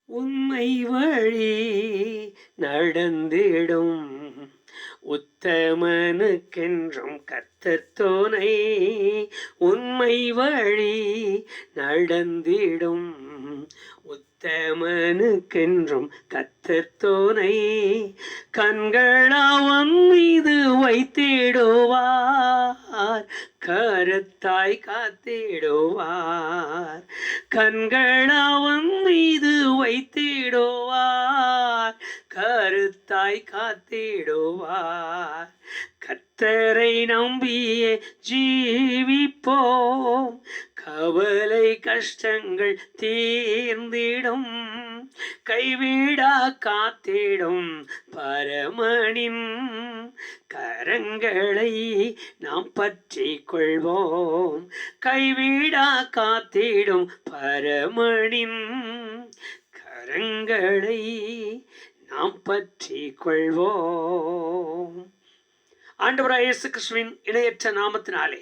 உண்மை வழி நடந்திடும் உத்தமனுக்கென்றும் கர்த்தர் துணை. உண்மை வழி நடந்திடும் உத்தமனுக்கென்றும் கர்த்தர் துணை. கண்களவன் மீது வைத்திடுவார், கருத்தாய் காத்திடுவார். கண்களவன் மீது வைத்திடுவார், கருத்தாய் காத்திடுவார். கர்த்தரை நம்பியே ஜீவிப்போம், கவலை கஷ்டங்கள் தீர்ந்திடும். கைவிடா காத்திடும் பரமனின் கரங்களை நாம் பற்றி கொள்வோம். கைவிடா காத்திடும் பரமனின் கரங்களை நாம் பற்றி கொள்வோம். ஆண்டவராகிய இயேசு கிறிஸ்துவின் இணையற்ற நாமத்தினாலே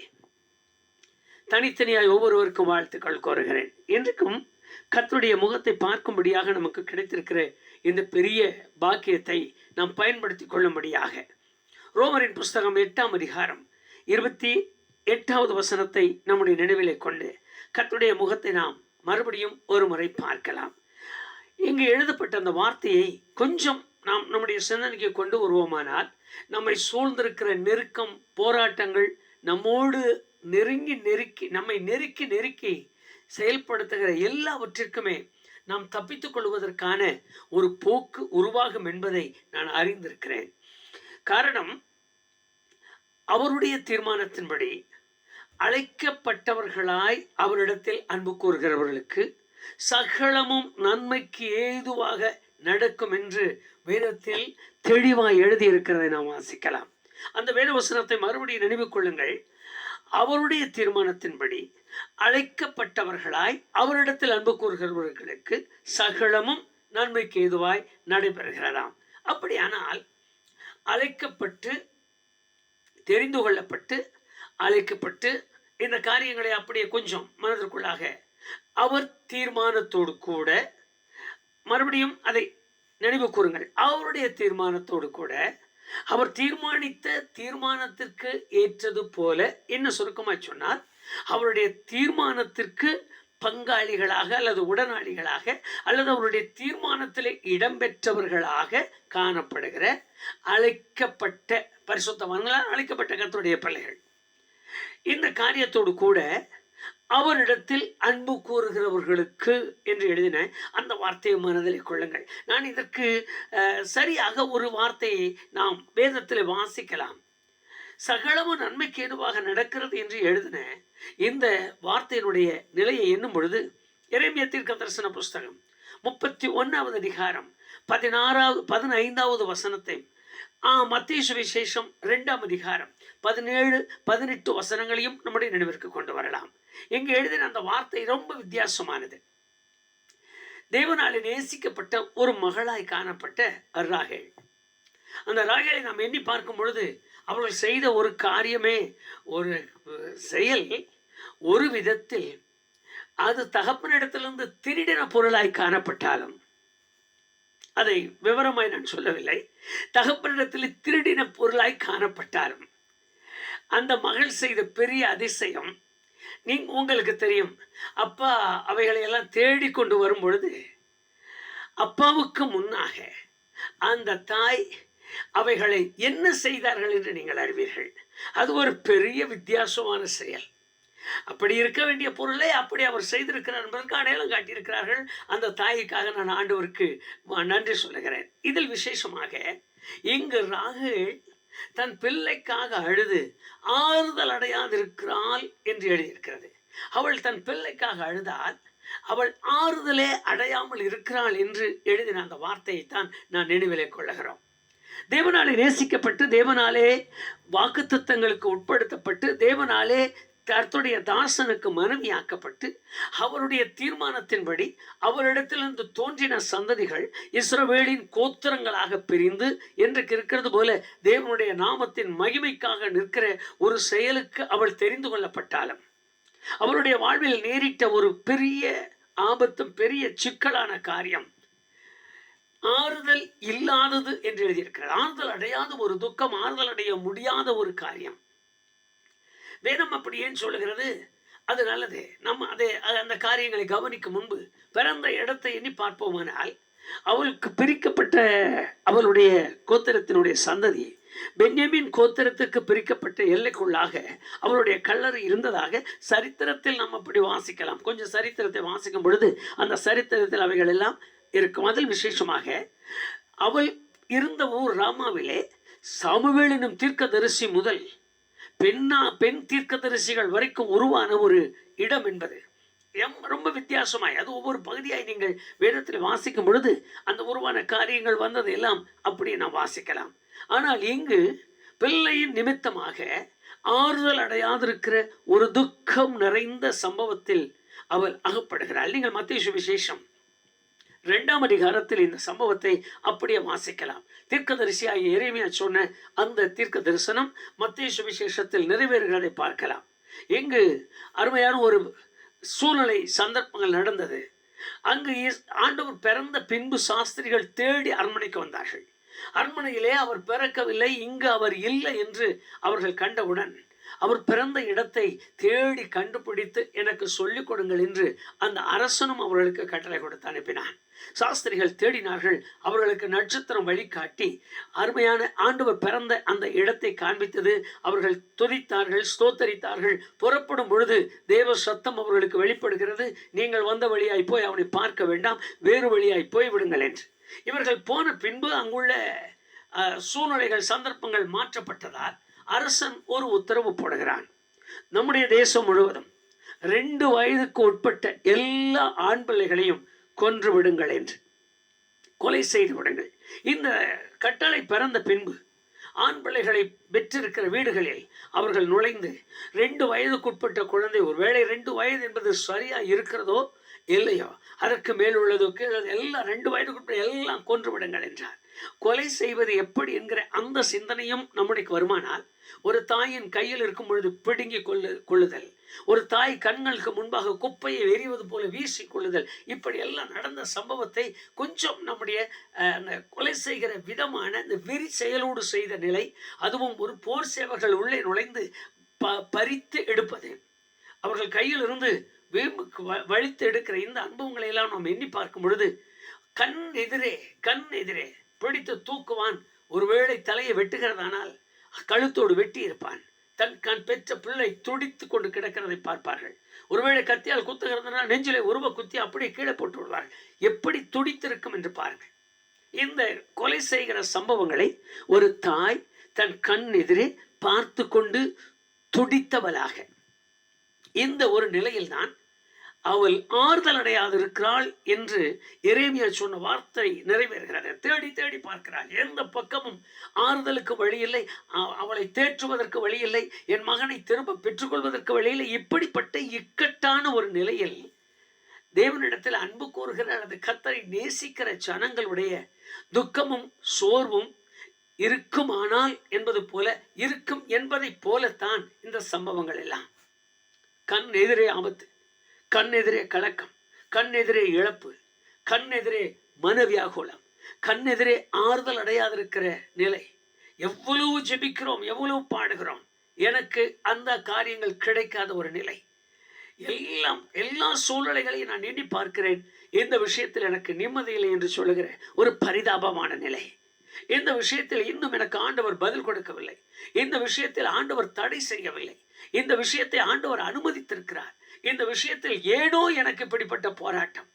தனித்தனியாய் ஒவ்வொருவருக்கும் வாழ்த்துக்கள் கோருகிறேன். இன்றைக்கும் கர்த்தருடைய முகத்தை பார்க்கும்படியாக நமக்கு கிடைத்திருக்கிற இந்த பெரிய பாக்கியத்தை நாம் பயன்படுத்தி கொள்ளும்படியாக ரோமரின் புஸ்தகம் 8ஆம் அதிகாரம் 28வது வசனத்தை நம்முடைய நினைவிலே கொண்டு கர்த்தருடைய முகத்தை நாம் மறுபடியும் ஒரு முறை பார்க்கலாம். இங்கு எழுதப்பட்ட அந்த வார்த்தையை கொஞ்சம் நாம் நம்முடைய சிந்தனைக்கு கொண்டு வருவோமானால், நம்மை சூழ்ந்திருக்கிற நெருக்கம், போராட்டங்கள், நம்மோடு நம்மை நெருக்கி செயல்படுத்துகிற எல்லாவற்றிற்குமே நாம் தப்பித்துக் கொள்வதற்கான ஒரு போக்கு உருவாகும் என்பதை நான் அறிந்திருக்கிறேன். காரணம், அவருடைய தீர்மானத்தின்படி அழைக்கப்பட்டவர்களாய் அவரிடத்தில் அன்பு கூறுகிறவர்களுக்கு சகலமும் நன்மைக்கு ஏதுவாக நடக்கும் என்று வேதத்தில் தெளிவாய் எழுதியிருக்கிறதை நாம் வாசிக்கலாம். அந்த வேத வசனத்தை மறுபடியும் நினைவு கொள்ளுங்கள். அவருடைய தீர்மானத்தின்படி அழைக்கப்பட்டவர்களாய் அவரிடத்தில் அன்பு கூறுகிறவர்களுக்கு சகலமும் நன்மைக்கு ஏதுவாய் நடைபெறுகிறதாம். அப்படியானால் அழைக்கப்பட்டு, தெரிந்து கொள்ளப்பட்டு, அழைக்கப்பட்டு இந்த காரியங்களை அப்படியே கொஞ்சம் மனதிற்குள்ளாக அவர் தீர்மானத்தோடு கூட, மறுபடியும் அதை நினைவு கூறுங்கள், அவருடைய தீர்மானத்தோடு கூட அவர் தீர்மானித்த தீர்மானத்திற்கு ஏற்றது போல, என்ன சுருக்கமாய் சொன்னார், அவருடைய தீர்மானத்திற்கு பங்காளிகளாக அல்லது உடனாளிகளாக அல்லது அவருடைய தீர்மானத்தில் இடம்பெற்றவர்களாக காணப்படுகிற அழைக்கப்பட்ட பரிசுத்தவான்களால் அழைக்கப்பட்ட கர்த்தருடைய பிள்ளைகள் இந்த காரியத்தோடு கூட அவரிடத்தில் அன்பு கூறுகிறவர்களுக்கு என்று எழுதின அந்த வார்த்தையை மனதில் கொள்ளுங்கள். நான் இதற்கு சரியாக ஒரு வார்த்தையை நாம் வேதத்தில் வாசிக்கலாம். சகலமும் நன்மைக்கு ஏதுவாக நடக்கிறது என்று எழுதின இந்த வார்த்தையினுடைய நிலையை எண்ணும் பொழுது எரேமியா தீர்க்கதரிசன புஸ்தகம் 31வது அதிகாரம் 15வது வசனத்தை, மத்தேயு சுவிசேஷம் 2ஆம் அதிகாரம் 17-18 வசனங்களையும் நம்முடைய நினைவிற்கு கொண்டு வரலாம். இங்கு எழுதின அந்த வார்த்தை ரொம்ப வித்தியாசமானது. தேவனாலே நேசிக்கப்பட்ட ஒரு மகளாய் காணப்பட்ட ராகேல். அந்த ராகேலை நாம் எண்ணி பார்க்கும் பொழுது அவர்கள் செய்த ஒரு காரியமே, ஒரு செயல், ஒரு விதத்தில் அது தகப்பனிடத்திலிருந்து திருடின பொருளாய் காணப்பட்டாலும், அதை விவரமாய் நான் சொல்லவில்லை, தகப்பனிடத்தில் திருடின பொருளாய் காணப்பட்டாலும் அந்த மகள் செய்த பெரிய அதிசயம் உங்களுக்கு தெரியும். அப்பா அவைகளை எல்லாம் தேடி கொண்டு வரும் பொழுது அப்பாவுக்கு முன்னாக அந்த தாய் அவைகளை என்ன செய்தார்கள் என்று நீங்கள் அறிவீர்கள். அது ஒரு பெரிய வித்தியாசமான செயல். அப்படி இருக்க வேண்டிய பொருளை அப்படி அவர் செய்திருக்கிறார் என்பதற்கு அடையாளம் காட்டியிருக்கிறார்கள். அந்த தாய்க்காக நான் ஆண்டவருக்கு நன்றி சொல்லுகிறேன். இதில் விசேஷமாக இங்கு ராகேல் தன் பிள்ளைக்காக அழுது ஆறுதல் அடையாதிருக்கிறாள் என்று எழுதியிருக்கிறது. அவள் தன் பிள்ளைக்காக அழுதால் அவள் ஆறுதலே அடையாமல் இருக்கிறாள் என்று எழுதின அந்த வார்த்தையை தான் நான் நினைவிலே கொள்ளுகிறோம். தேவனாலே நேசிக்கப்பட்டு, தேவனாலே வாக்குத்தத்தங்களுக்கு உட்படுத்தப்பட்டு, தேவனாலே கர்த்தருடைய தாசனுக்கு மனைவியாக்கப்பட்டு, அவருடைய தீர்மானத்தின்படி அவரிடத்திலிருந்து தோன்றின சந்ததிகள் இஸ்ரவேலின் கோத்திரங்களாக பிரிந்து இன்றைக்கு இருக்கிறது போல தேவனுடைய நாமத்தின் மகிமைக்காக நிற்கிற ஒரு செயலுக்கு அவள் தெரிந்து கொள்ளப்பட்டாலும், அவருடைய வாழ்வில் நேரிட்ட ஒரு பெரிய ஆபத்தும் பெரிய சிக்கலான காரியம் ஆறுதல் இல்லாதது என்று எழுதியிருக்கிறது. ஆறுதல் அடையாத ஒரு துக்கம், ஆறுதல் அடைய முடியாத ஒரு காரியம். வேதம் அப்படி ஏன் சொல்லுகிறது? அது நல்லது. நம்ம அந்த காரியங்களை கவனிக்கும் முன்பு பிறந்த இடத்தை எண்ணி பார்ப்போமானால், அவளுக்கு பிரிக்கப்பட்ட அவளுடைய கோத்திரத்தினுடைய சந்ததி பென்யமீன் கோத்திரத்துக்கு பிரிக்கப்பட்ட எல்லைக்குள்ளாக அவளுடைய கல்லறை இருந்ததாக சரித்திரத்தில் நம்ம அப்படி வாசிக்கலாம். கொஞ்சம் சரித்திரத்தை வாசிக்கும் பொழுது அந்த சரித்திரத்தில் அவைகள் எல்லாம் இருக்கும். அதில் விசேஷமாக அவள் இருந்த ஊர் ராமாவிலே சாமுவேல் எனும் தீர்க்கதரிசி முதல் பெண் தீர்க்கதரிசிகள் வரைக்கும் உருவான ஒரு இடம் என்பது ரொம்ப வித்தியாசமாய், அது ஒவ்வொரு பகுதியாய் நீங்கள் வேதத்தில் வாசிக்கும் பொழுது அந்த உருவான காரியங்கள் வந்தது எல்லாம் அப்படி நாம் வாசிக்கலாம். ஆனால் இங்கு பிள்ளையின் நிமித்தமாக ஆறுதல் அடையாதிருக்கிற ஒரு துக்கம் நிறைந்த சம்பவத்தில் அவள் அகப்படுகிறாள். நீங்கள் மத்தேயு சுவிசேஷம் 2ஆம் அதிகாரத்தில் இந்த சம்பவத்தை அப்படியே வாசிக்கலாம். தீர்க்கதரிசியாகிய எரேமியா சொன்ன அந்த தீர்க்க தரிசனம் மத்தேயு சுவிசேஷத்தில் நிறைவேறுகிறதை பார்க்கலாம். இங்கு அருமையான ஒரு சூழ்நிலை சந்தர்ப்பங்கள் நடந்தது. அங்கு ஆண்டவர் பிறந்த பின்பு சாஸ்திரிகள் தேடி அரண்மனைக்கு வந்தார்கள். அரண்மனையிலே அவர் பிறக்கவில்லை, இங்கு அவர் இல்லை என்று அவர்கள் கண்டவுடன் அவர் பிறந்த இடத்தை தேடி கண்டுபிடித்து எனக்கு சொல்லிக் கொடுங்கள் என்று அந்த அரசனும் அவர்களுக்கு கட்டளை கொடுத்து அனுப்பினான். சாஸ்திரிகள் தேடினார்கள். அவர்களுக்கு நட்சத்திரம் வழிகாட்டி அருமையான ஆண்டவர் பிறந்த அந்த இடத்தை காண்பித்தது. அவர்கள் துதித்தார்கள், ஸ்தோத்தரித்தார்கள். புறப்படும் பொழுது தேவ சத்தம் அவர்களுக்கு வெளிப்படுகிறது. நீங்கள் வந்த வழியாய் போய் அவனை பார்க்க வேண்டாம், வேறு வழியாய் போய் விடுங்கள் என்று. இவர்கள் போன பின்பு அங்குள்ள சூழ்நிலைகள் சந்தர்ப்பங்கள் மாற்றப்பட்டதால் அரசன் ஒரு உத்தரவு போடுகிறான். நம்முடைய தேசம் முழுவதும் 2 வயதுக்கு உட்பட்ட எல்லா ஆண் பிள்ளைகளையும் கொன்று விடுங்கள் என்று, கொலை செய்து விடுங்கள். இந்த கட்டளை பிறந்த பின்பு ஆண் பிள்ளைகளை பெற்றிருக்கிற வீடுகளில் அவர்கள் நுழைந்து 2 வயதுக்குட்பட்ட குழந்தை, ஒருவேளை 2 வயது என்பது சரியா இருக்கிறதோ இல்லையோ, அதற்கு மேல் உள்ளதுக்கு எல்லாம் 2 வயதுக்குட்பட்ட எல்லாம் கொன்று விடுங்கள் என்றார். கொலை செய்வது எப்படி என்கிற அந்த சிந்தனையும் நம்முடைய வருமானால், ஒரு தாயின் கையில் இருக்கும் பொழுது பிடுங்கி கொள்ளுதல், ஒரு தாய் கண்களுக்கு முன்பாக குப்பையை எறிவது போல வீசி கொள்ளுதல், இப்படி எல்லாம் நடந்த சம்பவத்தை கொஞ்சம் நம்முடைய கொலை செய்கிற விதமான இந்த வெறி செயலோடு செய்த நிலை, அதுவும் ஒரு போர் சேவர்கள் உள்ளே நுழைந்து பறித்து எடுப்பது, அவர்கள் கையில் இருந்து வீம்புக்கு வலித்து எடுக்கிற இந்த அனுபவங்களை எல்லாம் நாம் எண்ணி பார்க்கும் பொழுது கண் எதிரே பிடித்து தூக்குவான். ஒருவேளை தலையை வெட்டுகிறதானால் கழுத்தோடு வெட்டி இருப்பான். கண் பெற்ற பிள்ளை துடித்து கொண்டு கிடக்கிறதை பார்ப்பார்கள். ஒருவேளை கத்தியால் குத்துகிறதுனால் நெஞ்சிலே உருவ குத்தி அப்படியே கீழே போட்டு விடுவார்கள். எப்படி துடித்திருக்கும் என்று பாருங்கள். இந்த கொலை செய்கிற சம்பவங்களை ஒரு தாய் தன் கண் எதிரே பார்த்து கொண்டு துடித்தவளாக, இந்த ஒரு நிலையில்தான் அவள் ஆறுதல் அடையாது இருக்கிறாள் என்று எரேமியா சொன்ன வார்த்தை நிறைவேறுகிறது. தேடி தேடி பார்க்கிறாள். எந்த பக்கமும் ஆறுதலுக்கு வழி இல்லை, அவளை தேற்றுவதற்கு வழி இல்லை, என் மகனை திரும்ப பெற்றுக்கொள்வதற்கு வழி இல்லை. இப்படிப்பட்ட இக்கட்டான ஒரு நிலையில் தேவனிடத்தில் அன்பு கூறுகிற அல்லது கர்த்தரை நேசிக்கிற ஜனங்களுடைய துக்கமும் சோர்வும் இருக்குமானால் என்பது போல இருக்கும் என்பதை போலத்தான் இந்த சம்பவங்கள் எல்லாம். கண் எதிரே ஆபத்து, கண் எதிரே கலக்கம், கண் எதிரே இழப்பு, கண் எதிரே மனவியாகுலம், கண் எதிரே ஆறுதல் அடையாதிருக்கிற நிலை. எவ்வளவு ஜெபிக்கிறோம், எவ்வளவு பாடுகிறோம், எனக்கு அந்த காரியங்கள் கிடைக்காத ஒரு நிலை. எல்லா சூழ்நிலைகளையும் நான் எண்ணி பார்க்கிறேன். இந்த விஷயத்தில் எனக்கு நிம்மதி இல்லை என்று சொல்லுகிற ஒரு பரிதாபமான நிலை. இந்த விஷயத்தில் இன்னும் எனக்கு ஆண்டவர் பதில் கொடுக்கவில்லை. இந்த விஷயத்தில் ஆண்டவர் தடை செய்யவில்லை. இந்த விஷயத்தை ஆண்டவர் அனுமதித்திருக்கிறார். இந்த விஷயத்தில் ஏனோ எனக்கு இப்படிப்பட்ட போராட்டம்,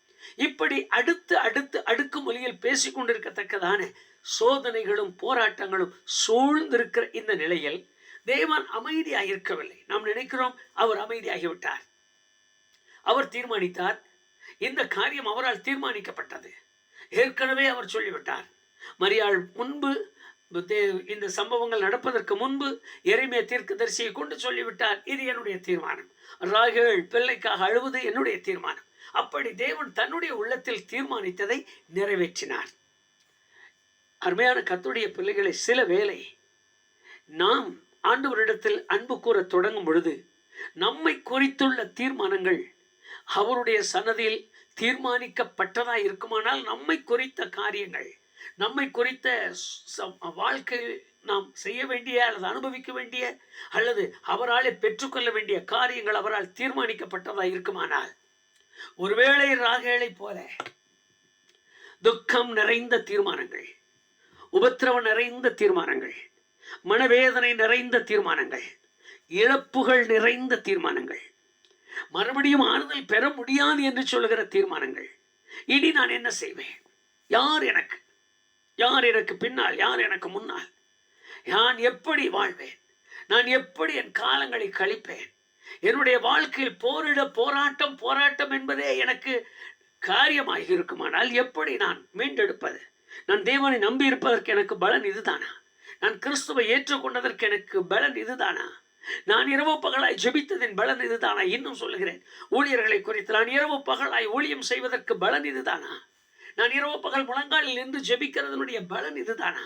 இப்படி அடுத்து அடுக்கு மொழியில் பேசிக்கொண்டிருக்கத்தக்கதான சோதனைகளும் போராட்டங்களும் சூழ்ந்திருக்கிற இந்த நிலையில் தேவன் அமைதியாக இருக்கவில்லை. நாம் நினைக்கிறோம் அவர் அமைதியாகிவிட்டார். அவர் தீர்மானித்தார். இந்த காரியம் அவரால் தீர்மானிக்கப்பட்டது. ஏற்கனவே அவர் சொல்லிவிட்டார். மரியாள் முன்பு இந்த சம்பவங்கள் நடப்பதற்கு முன்பு எரேமியா தீர்க்கதரிசியை கொண்டு சொல்லிவிட்டார், இது என்னுடைய தீர்மானம். ராகேல் பிள்ளைக்காக அழுவது என்னுடைய தீர்மானம். அப்படி தேவன் தன்னுடைய உள்ளத்தில் தீர்மானித்ததை நிறைவேற்றினார். அருமையான கர்த்தருடைய பிள்ளைகளை, சில வேளை நாம் ஆண்டவரிடத்தில் அன்பு கூற தொடங்கும் பொழுது நம்மை குறித்துள்ள தீர்மானங்கள் அவருடைய சன்னதியில் தீர்மானிக்கப்பட்டதா இருக்குமானால் நம்மை குறித்த காரியங்கள், நம்மை குறித்த வாழ்க்கையில் நாம் செய்ய வேண்டிய அல்லது அனுபவிக்க வேண்டிய அல்லது அவராலே பெற்றுக்கொள்ள வேண்டிய காரியங்கள் அவரால் தீர்மானிக்கப்பட்டதா இருக்குமானால், ஒருவேளை ராகேலை போல துக்கம் நிறைந்த தீர்மானங்கள், உபத்திரவம் நிறைந்த தீர்மானங்கள், மனவேதனை நிறைந்த தீர்மானங்கள், இழப்புகள் நிறைந்த தீர்மானங்கள், மறுபடியும் ஆறுதல் பெற முடியாது என்று சொல்லுகிற தீர்மானங்கள், இனி நான் என்ன செய்வேன், யார் எனக்கு பின்னால், யார் எனக்கு முன்னால், நான் எப்படி வாழ்வேன், நான் எப்படி என் காலங்களை கழிப்பேன், என்னுடைய வாழ்க்கையில் போராட்டம் என்பதே எனக்கு காரியமாக இருக்குமானால் எப்படி நான் மீண்டெடுப்பது, நான் தேவனை நம்பி இருப்பதற்கு எனக்கு பலன் இதுதானா, நான் கிறிஸ்துவை ஏற்றுக்கொண்டதற்கு எனக்கு பலன் இதுதானா, நான் இரவு பகலாய் ஜெபித்ததின் பலன் இதுதானா, இன்னும் சொல்லுகிறேன் ஊழியர்களை குறித்து, நான் இரவு பகலாய் ஊழியம் செய்வதற்கு பலன் இதுதானா, நான் இரவு பகல் முழங்காலில் நின்று ஜெபிக்கிறதனுடைய பலன் இதுதானா,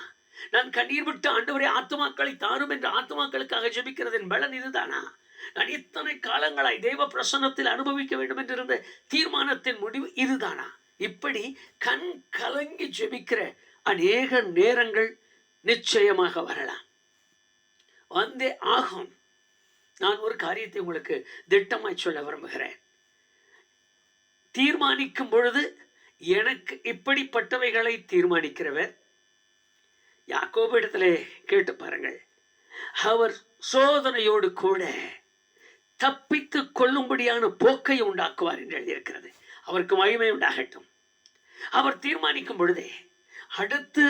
நான் கண்ணீர் விட்டு ஆண்டவரே ஆத்துமாக்களை தாரும் என்று ஆத்துமாக்களுக்காக ஜெபிக்கிறதின் பலன் இதுதானா, நான் இத்தனை காலங்களாய் தெய்வ பிரசன்னத்தில் அனுபவிக்க வேண்டும் என்றிருந்த தீர்மானத்தின் முடிவு இதுதானா, இப்படி கண் கலங்கி ஜெபிக்கிற அநேக நேரங்கள் நிச்சயமாக வரலாம், வந்தே ஆகும். நான் ஒரு காரியத்தை உங்களுக்கு திட்டமாய் சொல்ல விரும்புகிறேன். தீர்மானிக்கும் பொழுது எனக்கு இப்படிப்பட்டவைகளை தீர்மானிக்கிறவர் யாக்கோபு இடத்திலே கேட்டு பாருங்கள். அவர் சோதனையோடு கூட தப்பித்து கொள்ளும்படியான போக்கை உண்டாக்குவார் என்று எழுதியிருக்கிறது. அவருக்கு மகிமை உண்டாகட்டும். அவர் தீர்மானிக்கும் பொழுதே அடுத்து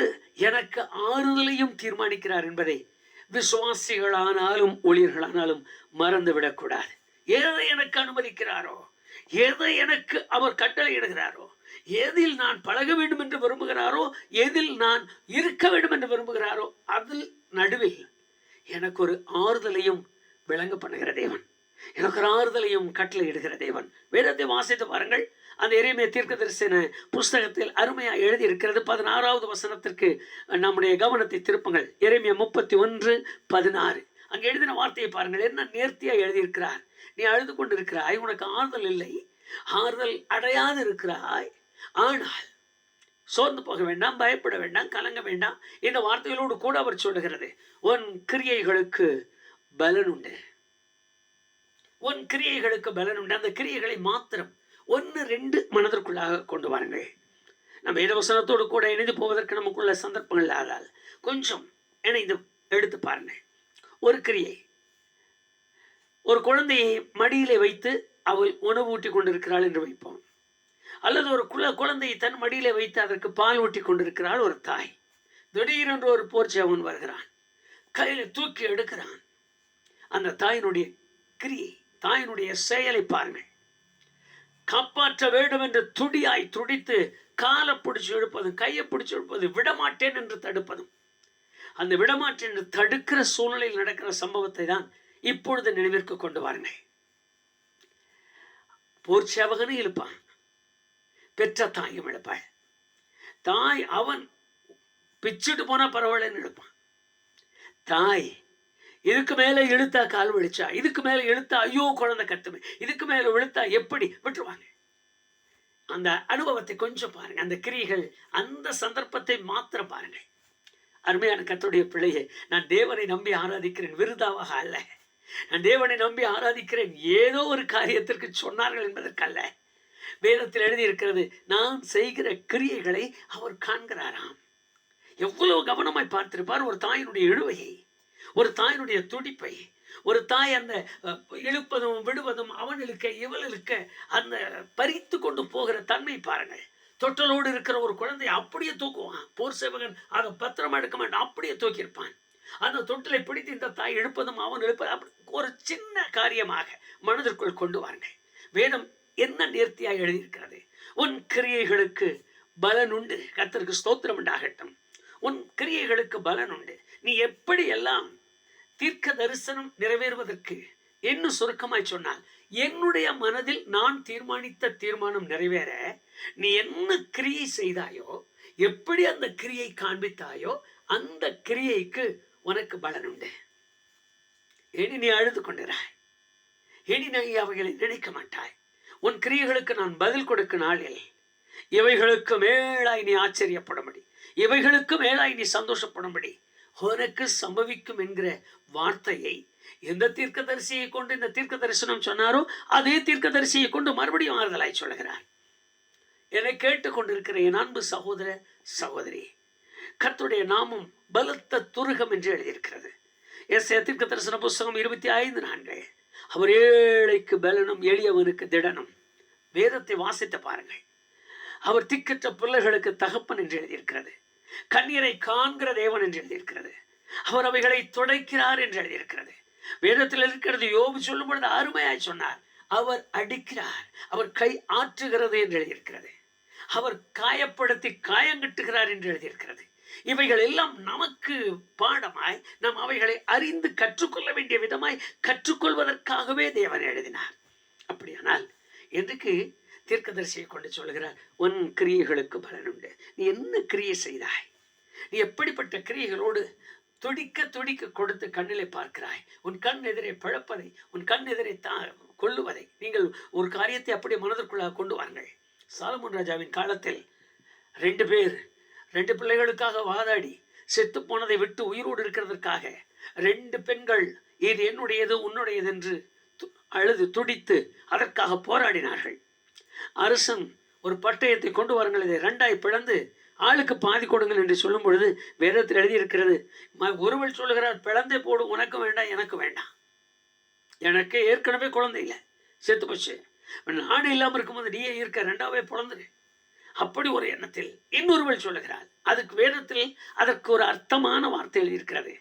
எனக்கு ஆறுதலையும் தீர்மானிக்கிறார் என்பதை விசுவாசிகளானாலும் ஊழியர்களானாலும் மறந்துவிடக்கூடாது. எதை எனக்கு அனுமதிக்கிறாரோ, எதை எனக்கு அவர் கட்டளையிடுகிறாரோ, எதில் நான் பழக வேண்டும் என்று விரும்புகிறாரோ, எதில் நான் இருக்க வேண்டும் என்று விரும்புகிறாரோ, அதில் நடுவில் எனக்கு ஒரு ஆறுதலையும் விளங்க பண்ணுகிற தேவன், எனக்கு ஒரு ஆறுதலையும் கட்டளையிடுகிற தேவன். வேதத்தை வாசித்து பாருங்கள். அந்த எரேமியா தீர்க்கதரிசன புஸ்தகத்தில் அருமையாக எழுதியிருக்கிறது. 16வது வசனத்திற்கு நம்முடைய கவனத்தை திருப்புங்கள். எரேமியா 31:16. அங்கே எழுதின வார்த்தையை பாருங்கள். என்ன நேர்த்தியாக எழுதியிருக்கிறார். நீ அழுது கொண்டிருக்கிறாய், உனக்கு ஆறுதல் இல்லை, ஆறுதல் அடையாது இருக்கிறாய், ஆனால் சோர்ந்து போக வேண்டாம், பயப்பட வேண்டாம், கலங்க வேண்டாம். இந்த வார்த்தைகளோடு கூட அவர் சொல்லுகிறது, உன் கிரியைகளுக்கு பலன் உண்டு, உன் கிரியைகளுக்கு பலன் உண்டு. அந்த கிரியைகளை மாத்திரம் 1-2 மனதிற்குள்ளாக கொண்டு வாருங்கள். நம்ம இடவசனத்தோடு கூட இணைந்து போவதற்கு நமக்குள்ள சந்தர்ப்பங்கள் ஆகாது. கொஞ்சம் இணைந்து எடுத்து பாருங்கள். ஒரு கிரியை, ஒரு குழந்தையை மடியிலே வைத்து அவள் உணவு ஊட்டி கொண்டிருக்கிறாள் என்று வைப்போம். அல்லது ஒரு குழந்தையை தன் மடியிலே வைத்து அதற்கு பால் ஊட்டி கொண்டிருக்கிறாள் ஒரு தாய். திடீரென்று ஒரு போர்ச்சவன் வருகிறான், கையில் தூக்கி எடுக்கிறான். அந்த தாயினுடைய கிரியை, தாயினுடைய செயலை பாருங்கள். காப்பாற்ற வேண்டும் என்று துடியாய் துடித்து காலை பிடிச்சு எடுப்பதும், கையை பிடிச்சு எடுப்பது, விடமாட்டேன் என்று தடுப்பதும், அந்த விடமாட்டேன் என்று தடுக்கிற சூழ்நிலையில் நடக்கிற சம்பவத்தை தான் இப்பொழுது நினைவிற்கு கொண்டு வாருங்கள். போர்ச்சேவகனும் இழுப்பான், பெற்ற தாயும் இழுப்பாள். தாய் அவன் பிச்சுட்டு போனா பரவாயில்லன்னு இழுப்பான். தாய் இதுக்கு மேல இழுத்தா கால் வலிச்சா, இதுக்கு மேல இழுத்தா ஐயோ குழந்தை கத்துமே, இதுக்கு மேல இழுத்தா எப்படி விட்டுருவாங்க. அந்த அனுபவத்தை கொஞ்சம் பாருங்க. அந்த கிரியைகள், அந்த சந்தர்ப்பத்தை மாத்திரம் பாருங்கள். அருமையான கர்த்தருடைய பிள்ளையை, நான் தேவனை நம்பி ஆராதிக்கிறேன் விருதாவாக அல்ல. நான் தேவனை நம்பி ஆராதிக்கிறேன் ஏதோ ஒரு காரியத்திற்கு சொன்னார்கள் என்பதற்கல்ல. வேதத்தில் எழுதியிருக்கிறது, நான் செய்கிற கிரியைகளை அவர் காண்கிறாராம். எவ்வளவு கவனமாய் பார்த்திருப்பார். ஒரு தாயினுடைய இழுவையை, ஒரு தாயினுடைய துடிப்பை, ஒரு தாய் அந்த இழுப்பதும் விடுவதும், அவன் இழுக்க இவள் இழுக்க அந்த பறித்து கொண்டு போகிற தன்மை பாருங்கள். தொட்டலோடு இருக்கிற ஒரு குழந்தை அப்படியே தூக்குவான். போர் சேவகன் அதை பத்திரமா எடுக்க மாட்டான், அப்படியே தூக்கியிருப்பான். அந்த தொட்டிலை பிடித்து இந்த தாய் இழுப்பதும் அவன் இழுப்பது அப்படி ஒரு சின்ன காரியமாக மனதிற்குள் கொண்டு வாருங்கள். வேதம் என்ன நேர்த்தியாக எழுதியிருக்கிறது. உன் கிரியைகளுக்கு பலன் உண்டு. கர்த்தருக்கு ஸ்தோத்திரம் உண்டாகட்டும். உன் கிரியைகளுக்கு பலன் உண்டு. நீ எப்படி எல்லாம் தீர்க்க தரிசனம் நிறைவேறுவதற்கு, இன்னும் சுருக்கமாய் சொன்னால், என்னுடைய மனதில் நான் தீர்மானித்த தீர்மானம் நிறைவேற நீ என்ன கிரியை செய்தாயோ, எப்படி அந்த கிரியை காண்பித்தாயோ, அந்த கிரியைக்கு உனக்கு பலன் உண்டு. இனி நீ அழுது கொண்டிராய், இனி நீ அவைகளை நினைக்க மாட்டாய். உன் கிரியைகளுக்கு நான் பதில் கொடுக்கும் நாளில் இவைகளுக்கு மேலாய் நீ ஆச்சரியப்படும்படி, இவைகளுக்கு மேலாய் நீ சந்தோஷப்படும்படி உனக்கு சம்பவிக்கும் என்கிற வார்த்தையை எந்த தீர்க்கதரிசியை கொண்டு இந்த தீர்க்க தரிசனம் சொன்னாரோ அதே தீர்க்கதரிசியை கொண்டு மறுபடியும் ஆறுதலாய் சொல்கிறார். என்னை கேட்டுக்கொண்டிருக்கிற என் அன்பு சகோதர சகோதரி, கர்த்தருடைய நாமம் பலத்த துருகம் என்று எழுதியிருக்கிறது. எஸ்ஐயா தீர்க்க தரிசன புஸ்தகம் 25:4. அவர் ஏழைக்கு பலனும் எளியவனுக்கு திடனும். வேதத்தை வாசித்து பாருங்கள். அவர் திக்கற்ற பிள்ளைகளுக்கு தகப்பன் என்று எழுதியிருக்கிறது. கண்ணீரை காண்கிற தேவன் என்று எழுதியிருக்கிறது. அவர் அவைகளை துடைக்கிறார் என்று எழுதியிருக்கிறது. வேதத்தில் இருக்கிறது. யோபு சொல்லும் பொழுது அருமையாய் சொன்னார். அவர் அடிக்கிறார், அவர் கை ஆற்றுகிறது என்று எழுதியிருக்கிறது. அவர் காயப்படுத்தி காயங்கட்டுகிறார் என்று எழுதியிருக்கிறது. இவைகள் எல்லாம் நமக்கு பாடமாய் நாம் அவைகளை அறிந்து கற்றுக்கொள்ள வேண்டிய விதமாய் கற்றுக்கொள்வதற்காகவே தேவன் எழுதினார். அப்படியானால் இன்றைக்கு தீர்க்கதரிசியை கொண்டு சொல்கிறார், உன் கிரியைகளுக்கு பலன் உண்டு. நீ என்ன கிரியை செய்தாய்? நீ எப்படிப்பட்ட கிரியைகளோடு துடிக்க துடிக்க கொடுத்து கண்ணிலே பார்க்கிறாய்? உன் கண் எதிரே பிழப்பதை, உன் கண் எதிரே கொள்ளுவதை. நீங்கள் ஒரு காரியத்தை அப்படியே மனதிற்குள்ளாக கொண்டு வாருங்கள். சாலமோன் ராஜாவின் காலத்தில் 2 பேர் 2 பிள்ளைகளுக்காக வாதாடி செத்து போனதை விட்டு உயிரோடு இருக்கிறதற்காக 2 பெண்கள் இது என்னுடையது உன்னுடையது என்று அழுது துடித்து அதற்காக போராடினார்கள். அரசன் ஒரு பட்டயத்தை கொண்டு வாருங்கள், இதை 2ஆய் பிளந்து ஆளுக்கு பாதி கொடுங்கள் என்று சொல்லும் பொழுது வேதத்தில் எழுதியிருக்கிறது. ஒருவள் சொல்லுகிறார், பிளந்தே போடு, உனக்கும் வேண்டாம் எனக்கும் வேண்டாம், எனக்கு ஏற்கனவே குழந்தை இல்லை, செத்து போச்சு, நாடு இல்லாமல் இருக்கும்போது நீயே இருக்க, 2ஆவே பிறந்துரு. அப்படி ஒரு எண்ணத்தில் இன்னொருவள் சொல்லுகிறாள். அதுக்கு வேதத்தில் அதற்கு ஒரு அர்த்தமான வார்த்தை எழுதியிருக்கிறது.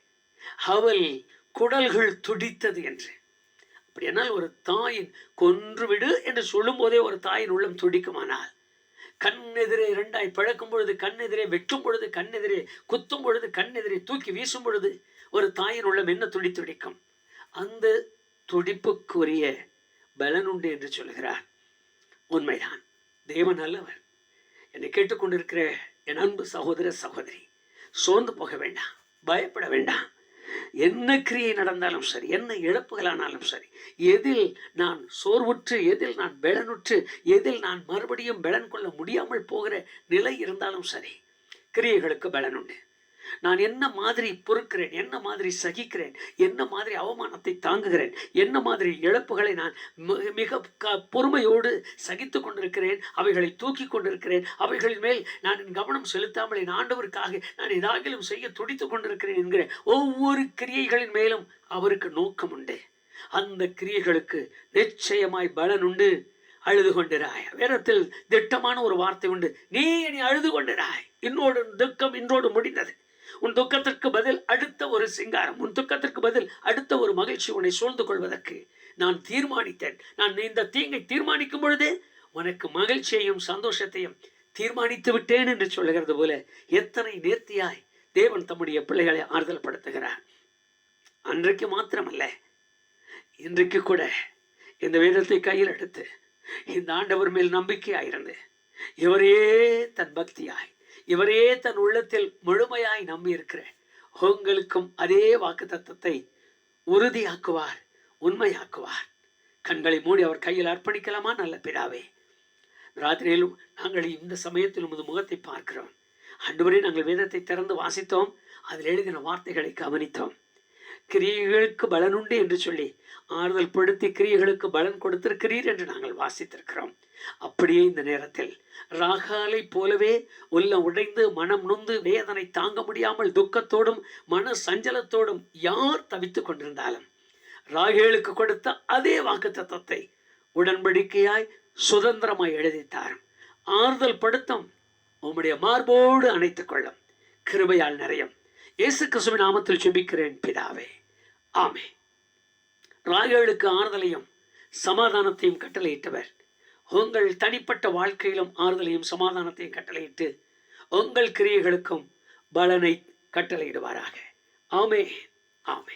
அவள் குடல்கள் துடித்தது என்று. அப்படியானால் ஒரு தாயின் கொன்றுவிடு என்று சொல்லும் போதே ஒரு தாயின் உள்ளம் துடிக்குமானால், கண்ணெதிரே 2ஆய் பழக்கும் பொழுது, கண்ணெதிரே வெட்டும் பொழுது, கண்ணெதிரே குத்தும் பொழுது, கண்ணெதிரே தூக்கி வீசும் பொழுது ஒரு தாயின் உள்ளம் என்ன துடிக்கும்? அந்த துடிப்புக்குரிய பலன் உண்டு என்று சொல்லுகிறார். உண்மைதான், தேவன் நல்லவர். என்னை கேட்டுக்கொண்டிருக்கிற என் அன்பு சகோதர சகோதரி, சோர்ந்து போக வேண்டாம், பயப்பட வேண்டாம். என்ன கிரியை நடந்தாலும் சரி, என்ன இழப்புகளானாலும் சரி, எதில் நான் சோர்வுற்று, எதில் நான் பலனுற்று, எதில் நான் மறுபடியும் பலன் கொள்ள முடியாமல் போகிற நிலை இருந்தாலும் சரி, கிரியைகளுக்கு பலன் உண்டு. நான் என்ன மாதிரி பொறுக்கிறேன், என்ன மாதிரி சகிக்கிறேன், என்ன மாதிரி அவமானத்தை தாங்குகிறேன், என்ன மாதிரி இழப்புகளை நான் மிக பொறுமையோடு சகித்து கொண்டிருக்கிறேன், அவைகளை தூக்கி கொண்டிருக்கிறேன், அவைகளின் மேல் நான் கவனம் செலுத்தாமல் என் ஆண்டவருக்காக நான் ஏதாகிலும் செய்ய துடித்து கொண்டிருக்கிறேன் என்கிற ஒவ்வொரு கிரியைகளின் மேலும் அவருக்கு நோக்கம் உண்டு. அந்த கிரியைகளுக்கு நிச்சயமாய் பலன் உண்டு. அழுது கொண்டிராய். வேதத்தில் திட்டமான ஒரு வார்த்தை உண்டு, நீ அழுது கொண்டிராய், இன்னோடு துக்கம் இன்றோடு முடிந்தது. உன் துக்கத்திற்கு பதில் அடுத்த ஒரு சிங்காரம், உன் துக்கத்திற்கு பதில் அடுத்த ஒரு மகிழ்ச்சி உன்னை சூழ்ந்து கொள்வதற்கு நான் தீர்மானித்தேன். நான் இந்த தீங்கை தீர்மானிக்கும் பொழுதே உனக்கு மகிழ்ச்சியையும் சந்தோஷத்தையும் தீர்மானித்து விட்டேன் என்று சொல்லுகிறது போல எத்தனை நேர்த்தியாய் தேவன் தம்முடைய பிள்ளைகளை ஆறுதல் படுத்துகிறார். அன்றைக்கு மாத்திரமல்ல, இன்றைக்கு கூட இந்த வேதத்தை கையில் எடுத்து இந்த ஆண்டவர் மேல் நம்பிக்கையாயிருந்து இவரே தன் பக்தியாய், இவரே தன் உள்ளத்தில் முழுமையாய் நம்பி இருக்கிற உங்களுக்கும் அதே வாக்கு தத்தத்தை உறுதியாக்குவார், உண்மையாக்குவார். கண்களை மூடி அவர் கையில் அர்ப்பணிக்கலாமா? நல்ல பிதாவே, ராத்திரியிலும் நாங்கள் இந்த சமயத்தில் உமது முகத்தை பார்க்கிறோம். ஆண்டவரே, நாங்கள் வேதத்தை திறந்து வாசித்தோம், அதில் எழுதின வார்த்தைகளை கவனித்தோம். கிரியைகளுக்கு பலன் உண்டு என்று சொல்லி ஆறுதல் படுத்தி கிரியைகளுக்கு பலன் கொடுத்திருக்கிறீர் என்று நாங்கள் வாசித்திருக்கிறோம். அப்படியே இந்த நேரத்தில் ராகாலை போலவே உள்ளம் உடைந்து மனம் நொந்து வேதனை தாங்க முடியாமல் துக்கத்தோடும் மன சஞ்சலத்தோடும் யார் தவித்துக் கொண்டிருந்தாலும் ராகேலுக்கு கொடுத்த அதே வாக்குத்தத்தத்தை உடன்படிக்கையாய் சுதந்திரமாய் எழுதித்தார். ஆறுதல் படுத்தும், உம்முடைய மார்போடு அணைத்துக் கொள்ளும், கிருபையால் நிறையும். இயேசு கிறிஸ்துவின் நாமத்தில் ஜெபிக்கிறேன் பிதாவே, ஆமே. ராகேலுக்கு ஆறுதலையும் சமாதானத்தையும் கட்டளையிட்டவர் உங்கள் தனிப்பட்ட வாழ்க்கையிலும் ஆறுதலையும் சமாதானத்தையும் கட்டளையிட்டு உங்கள் கிரியைகளுக்கும் பலனை கட்டளையிடுவாராக. ஆமே, ஆமே.